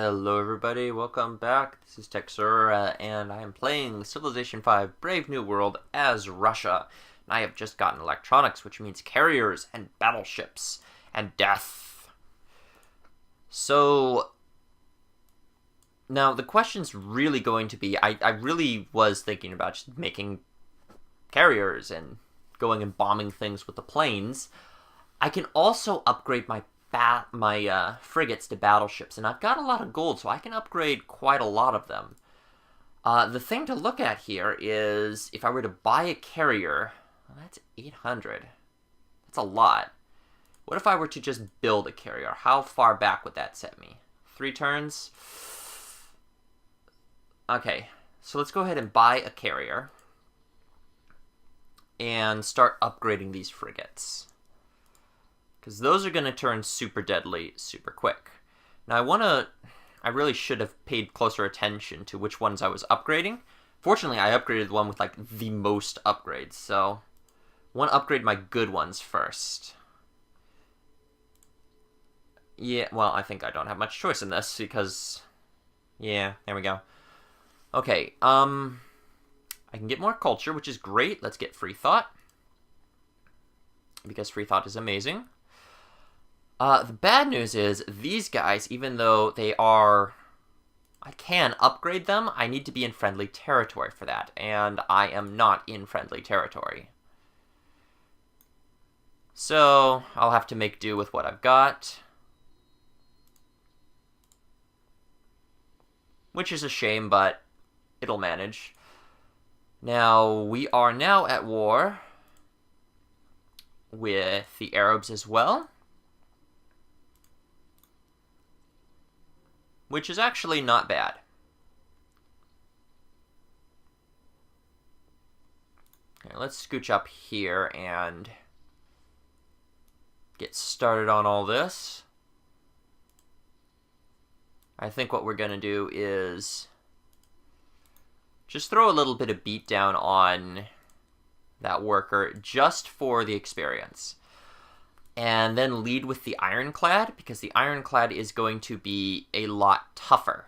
Hello everybody, welcome back. This is Texura, and I am playing Civilization 5 Brave New World as Russia. And I have just gotten electronics, which means carriers and battleships and death. So, now the question's really going to be, I really was thinking about just making carriers and going and bombing things with the planes. I can also upgrade my frigates to battleships, and I've got a lot of gold, so I can upgrade quite a lot of them. The thing to look at here is, if I were to buy a carrier, well, that's 800. That's a lot. What if I were to just build a carrier? How far back would that set me? 3 turns? Okay, so let's go ahead and buy a carrier and start upgrading these frigates, because those are going to turn super deadly super quick. Now I really should have paid closer attention to which ones I was upgrading. Fortunately, I upgraded the one with like the most upgrades, so I want to upgrade my good ones first. Yeah, well, I think I don't have much choice in this because, yeah, there we go. Okay, I can get more culture, which is great. Let's get free thought, because free thought is amazing. The bad news is, these guys, even though I can upgrade them, I need to be in friendly territory for that, and I am not in friendly territory. So, I'll have to make do with what I've got. Which is a shame, but it'll manage. Now, we are now at war with the Arabs as well, which is actually not bad. Okay, let's scooch up here and get started on all this. I think what we're going to do is just throw a little bit of beat down on that worker just for the experience. And then lead with the ironclad, because the ironclad is going to be a lot tougher.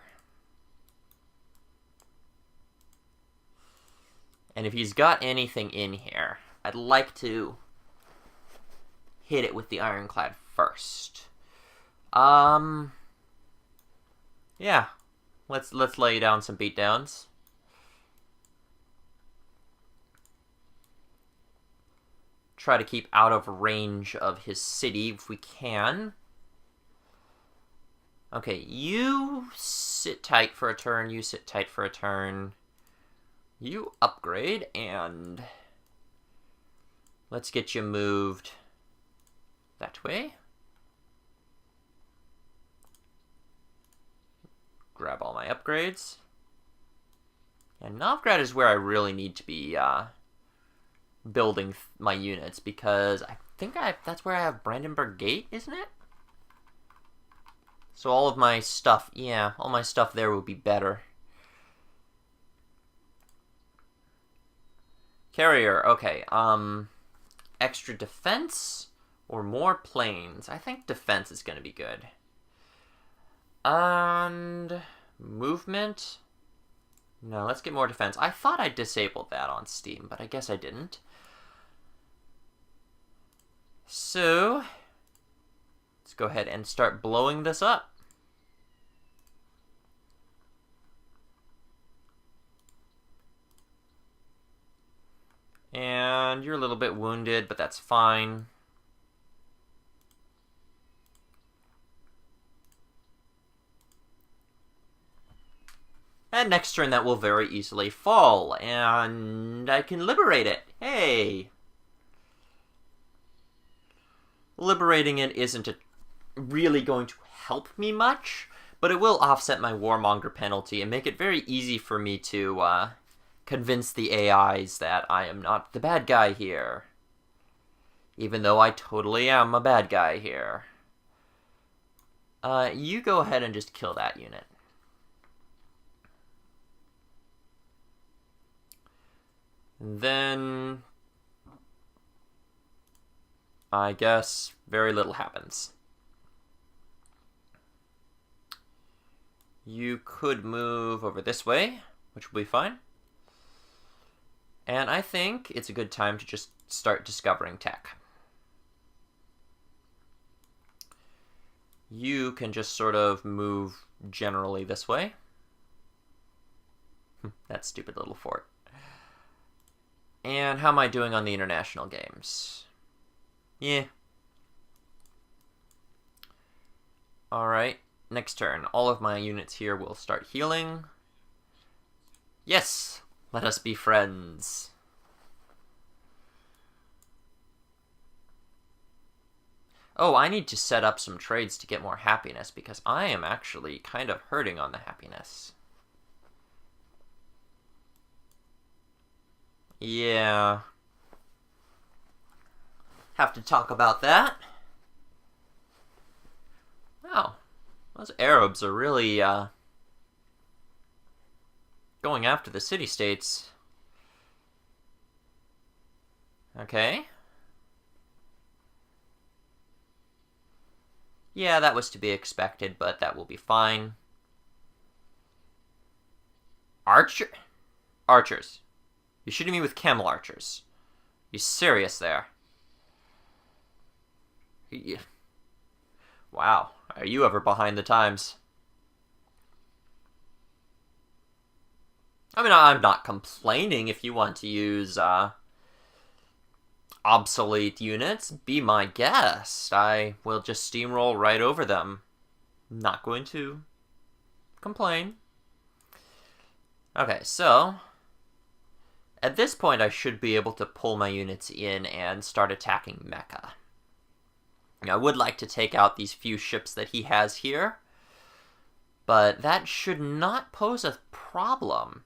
And if he's got anything in here, I'd like to hit it with the ironclad first. Yeah, let's lay down some beatdowns. Try to keep out of range of his city if we can. Okay, you sit tight for a turn, you sit tight for a turn. You upgrade, and let's get you moved that way. Grab all my upgrades. And Novgorod is where I really need to be building my units, because I think that's where I have Brandenburg Gate, isn't it? So all of my stuff, yeah, all my stuff there will be better. Carrier, okay, extra defense or more planes? I think defense is going to be good. And movement? No, let's get more defense. I thought I disabled that on Steam, but I guess I didn't. So, let's go ahead and start blowing this up. And you're a little bit wounded, but that's fine. And next turn that will very easily fall, and I can liberate it. Hey! Liberating it isn't really going to help me much, but it will offset my warmonger penalty and make it very easy for me to convince the AIs that I am not the bad guy here. Even though I totally am a bad guy here. You go ahead and just kill that unit. And then I guess very little happens. You could move over this way, which will be fine. And I think it's a good time to just start discovering tech. You can just sort of move generally this way. That stupid little fort. And how am I doing on the international games? Yeah. Alright, next turn. All of my units here will start healing. Yes! Let us be friends. Oh, I need to set up some trades to get more happiness, because I am actually kind of hurting on the happiness. Yeah. Have to talk about that. Wow. Those Arabs are really, going after the city-states. Okay. Yeah, that was to be expected, but that will be fine. Archers. You're shooting me with camel archers. You serious there? Wow, are you ever behind the times? I mean, I'm not complaining if you want to use, obsolete units. Be my guest. I will just steamroll right over them. Not going to complain. Okay, so at this point I should be able to pull my units in and start attacking Mecca. I would like to take out these few ships that he has here, but that should not pose a problem.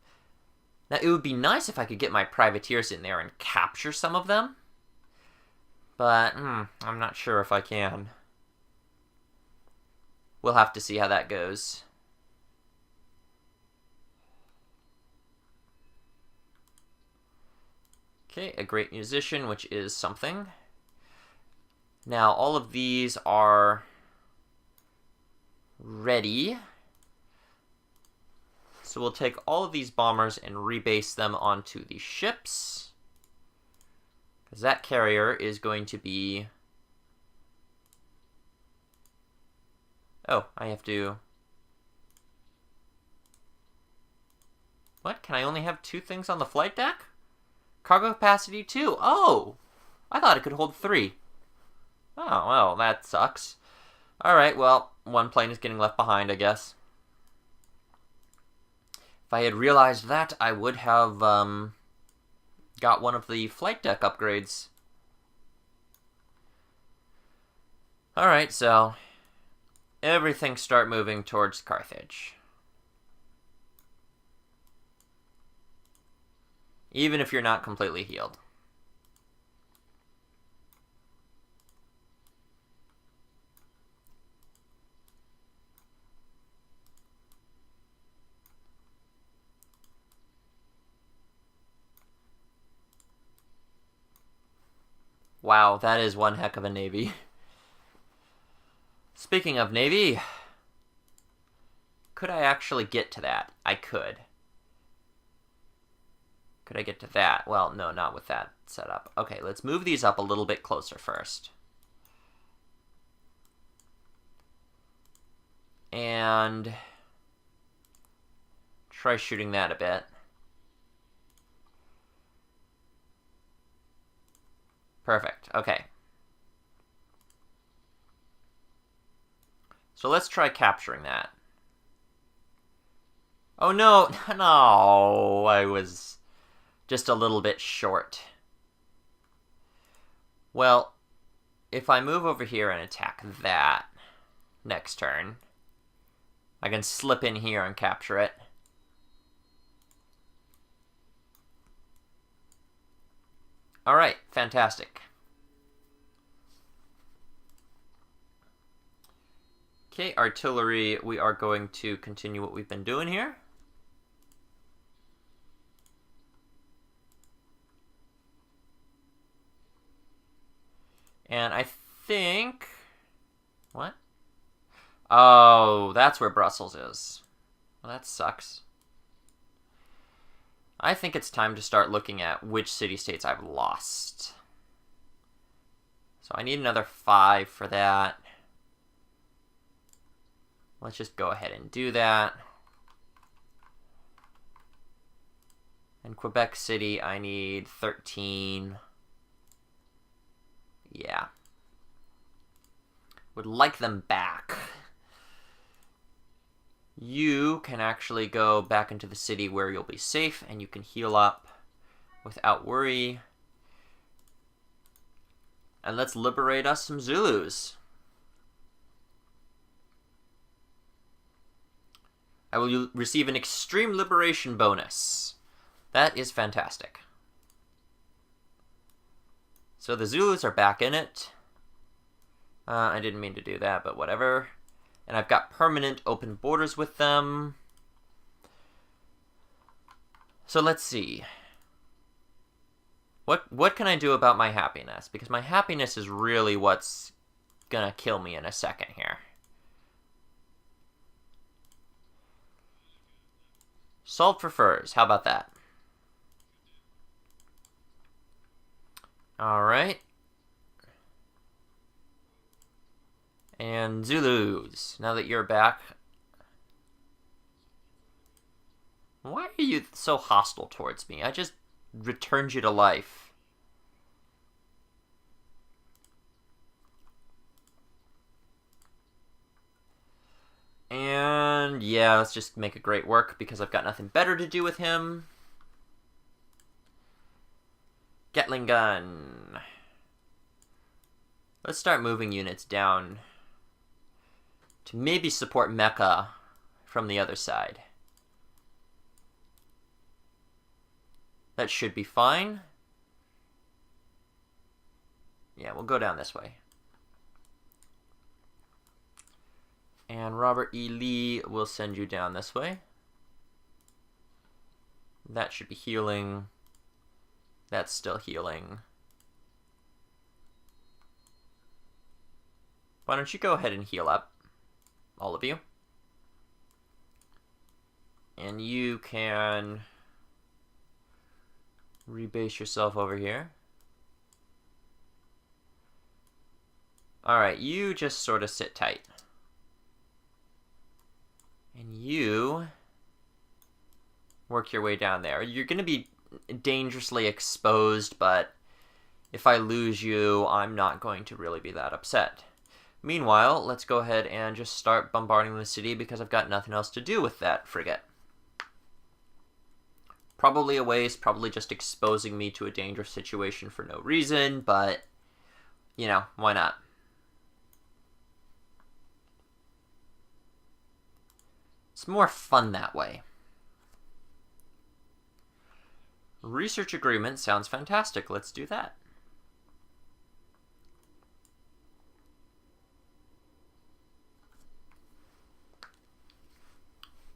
Now, it would be nice if I could get my privateers in there and capture some of them, but I'm not sure if I can. We'll have to see how that goes. Okay, a great musician, which is something. Now, all of these are ready. So we'll take all of these bombers and rebase them onto the ships. Because that carrier is going to be... Oh, I have to... What? Can I only have 2 things on the flight deck? Cargo capacity 2. Oh! I thought it could hold 3. Oh, well, that sucks. Alright, well, 1 plane is getting left behind, I guess. If I had realized that, I would have got one of the flight deck upgrades. Alright, so everything start moving towards Carthage. Even if you're not completely healed. Wow, that is one heck of a navy. Speaking of navy, could I actually get to that? I could. Could I get to that? Well, no, not with that setup. Okay, let's move these up a little bit closer first. And try shooting that a bit. Perfect, okay. So let's try capturing that. Oh no, no, I was just a little bit short. Well, if I move over here and attack that next turn, I can slip in here and capture it. Alright, fantastic. Okay, artillery, we are going to continue what we've been doing here. And I think... What? Oh, that's where Brussels is. Well, that sucks. I think it's time to start looking at which city-states I've lost. So I need another 5 for that. Let's just go ahead and do that. And Quebec City, I need 13. Yeah. Would like them back. You can actually go back into the city where you'll be safe, and you can heal up without worry. And let's liberate us some Zulus. I will receive an extreme liberation bonus. That is fantastic. So the Zulus are back in it. I didn't mean to do that, but whatever. And I've got permanent open borders with them. So let's see. What can I do about my happiness? Because my happiness is really what's gonna kill me in a second here. Salt for furs. How about that? Alright. And Zulus, now that you're back. Why are you so hostile towards me? I just returned you to life. And yeah, let's just make a great work because I've got nothing better to do with him. Gatling gun. Let's start moving units down to maybe support Mecca from the other side. That should be fine. Yeah, we'll go down this way. And Robert E. Lee will send you down this way. That should be healing. That's still healing. Why don't you go ahead and heal up, all of you. And you can rebase yourself over here. Alright, you just sort of sit tight. And you work your way down there. You're going to be dangerously exposed, but if I lose you, I'm not going to really be that upset. Meanwhile, let's go ahead and just start bombarding the city because I've got nothing else to do with that frigate. Probably a waste, probably just exposing me to a dangerous situation for no reason, but, you know, why not? It's more fun that way. Research agreement sounds fantastic. Let's do that.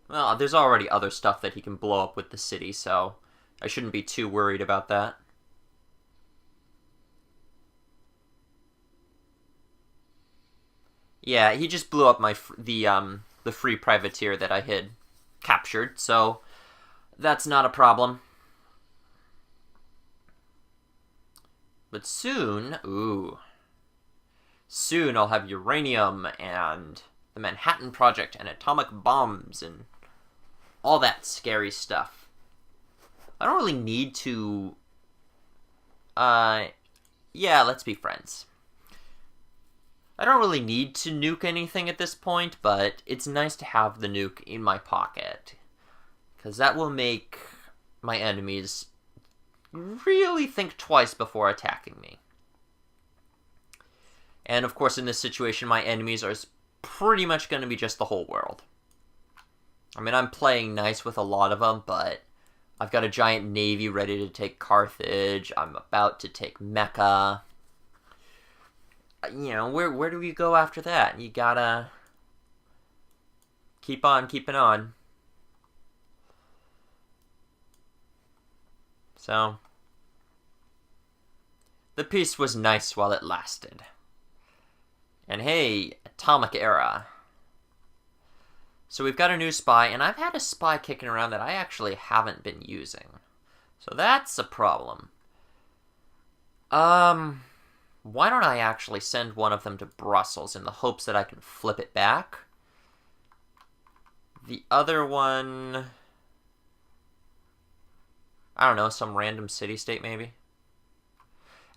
Well, there's already other stuff that he can blow up with the city, so I shouldn't be too worried about that. Yeah, he just blew up the free privateer that I had captured, so that's not a problem. But soon, soon I'll have uranium and the Manhattan Project and atomic bombs and all that scary stuff. I don't really need to, yeah, let's be friends. I don't really need to nuke anything at this point, but it's nice to have the nuke in my pocket, because that will make my enemies really think twice before attacking me. And of course, in this situation, my enemies are pretty much going to be just the whole world. I mean, I'm playing nice with a lot of them, but I've got a giant navy ready to take Carthage. I'm about to take Mecca. You know, where do we go after that? You gotta keep on keeping on. So, the peace was nice while it lasted. And hey, atomic era. So we've got a new spy, and I've had a spy kicking around that I actually haven't been using. So that's a problem. Why don't I actually send one of them to Brussels in the hopes that I can flip it back? The other one... I don't know, some random city-state maybe?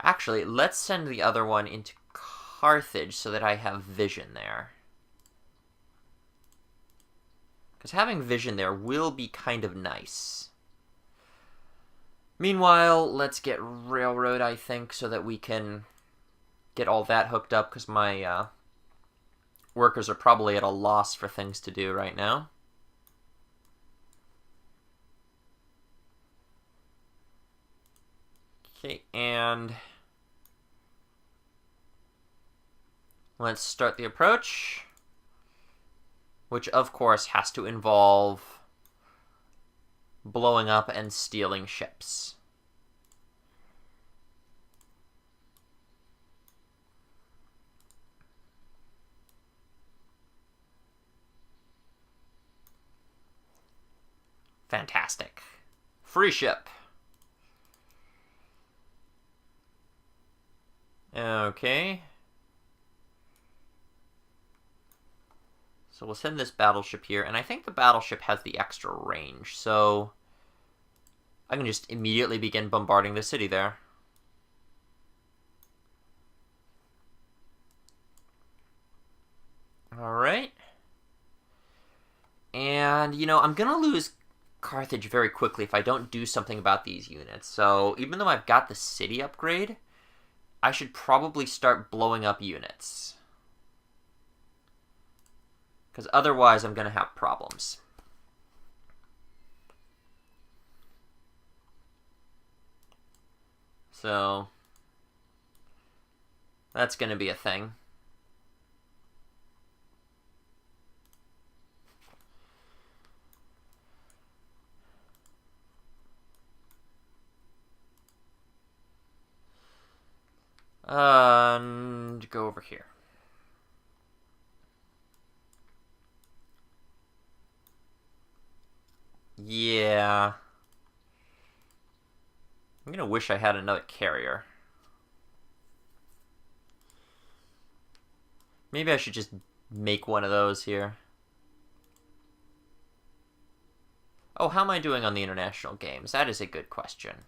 Actually, let's send the other one into Carthage so that I have vision there. Because having vision there will be kind of nice. Meanwhile, let's get railroad, I think, so that we can get all that hooked up, because my workers are probably at a loss for things to do right now. Okay, and let's start the approach, which of course has to involve blowing up and stealing ships. Fantastic. Free ship. Okay. So we'll send this battleship here, and I think the battleship has the extra range, so I can just immediately begin bombarding the city there. Alright. And, you know, I'm gonna lose Carthage very quickly if I don't do something about these units. So, even though I've got the city upgrade, I should probably start blowing up units. Because otherwise I'm gonna have problems. So, that's gonna be a thing. And go over here. Yeah. I'm gonna wish I had another carrier. Maybe I should just make one of those here. Oh, how am I doing on the international games? That is a good question.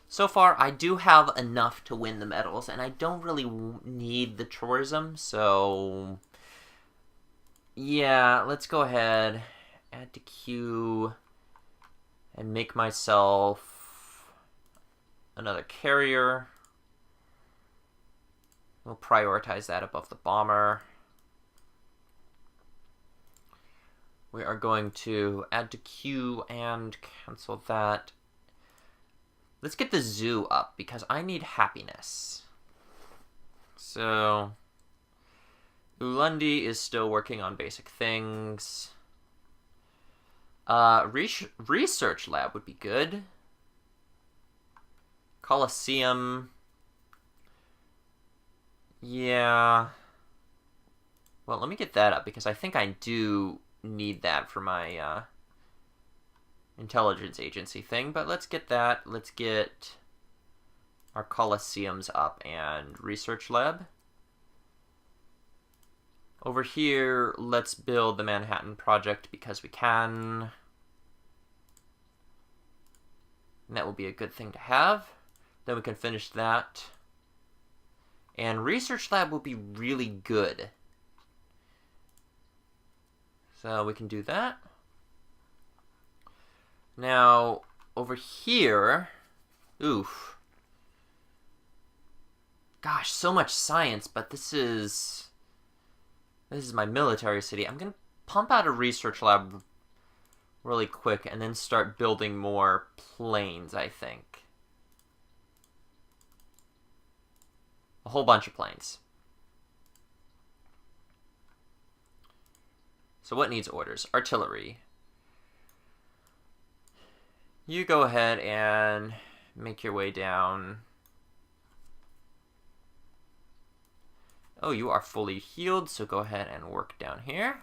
So far, I do have enough to win the medals, and I don't really need the tourism, so... yeah, let's go ahead, add to queue, and make myself another carrier. We'll prioritize that above the bomber. We are going to add to queue and cancel that. Let's get the zoo up, because I need happiness. So, Ulundi is still working on basic things. Research lab would be good. Colosseum. Yeah. Well, let me get that up, because I think I do need that for my intelligence agency thing, but let's get that. Let's get our Colosseums up and research lab. Over here, let's build the Manhattan Project because we can. And that will be a good thing to have. Then we can finish that. And research lab will be really good. So we can do that. Now, over here, oof. Gosh, so much science, but this is my military city. I'm gonna pump out a research lab really quick and then start building more planes, I think. A whole bunch of planes. So what needs orders? Artillery. You go ahead and make your way down. Oh, you are fully healed, so go ahead and work down here.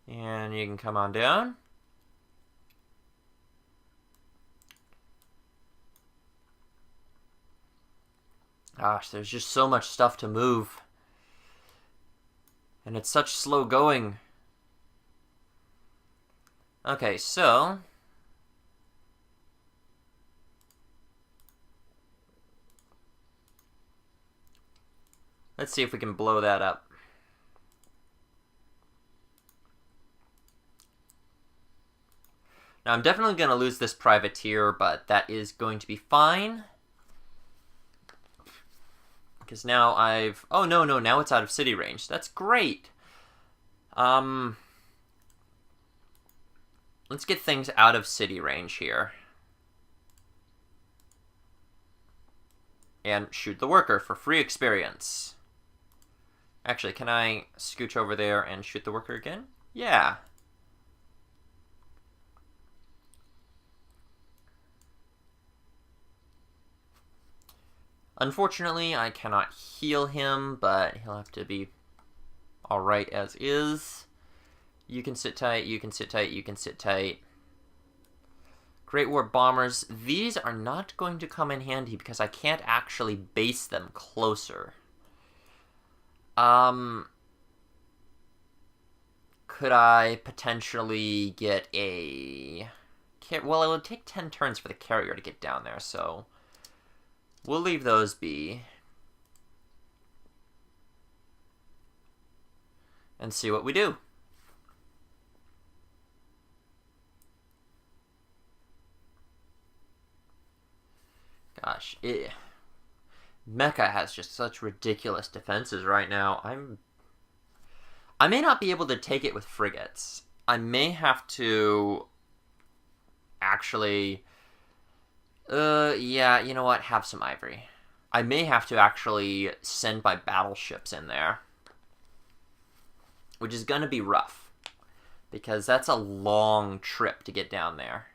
And you can come on down. Gosh, there's just so much stuff to move. And it's such slow going. Okay, so... let's see if we can blow that up. Now, I'm definitely going to lose this privateer, but that is going to be fine. Because now I've... oh, no, now it's out of city range. That's great. Let's get things out of city range here. And shoot the worker for free experience. Actually, can I scooch over there and shoot the worker again? Yeah. Unfortunately, I cannot heal him, but he'll have to be alright as is. You can sit tight, you can sit tight, you can sit tight. Great War Bombers. These are not going to come in handy because I can't actually base them closer. Could I potentially get a... well, it would take 10 turns for the carrier to get down there, so... we'll leave those be. And see what we do. Gosh, Mecca has just such ridiculous defenses right now. I may not be able to take it with frigates. I may have to actually... yeah, you know what? Have some ivory. I may have to actually send my battleships in there. Which is going to be rough. Because that's a long trip to get down there.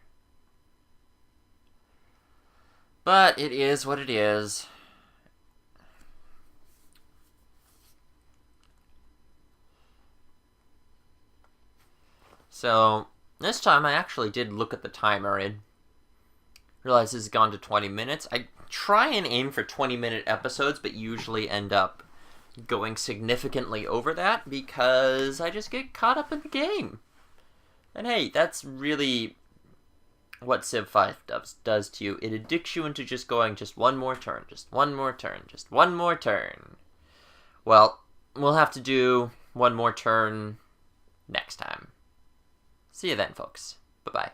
But it is what it is. So, this time I actually did look at the timer and realized this has gone to 20 minutes. I try and aim for 20-minute episodes, but usually end up going significantly over that because I just get caught up in the game. And hey, that's really what Civ 5 does to you. It addicts you into just going just one more turn, just one more turn, just one more turn. Well, we'll have to do one more turn next time. See you then, folks. Bye-bye.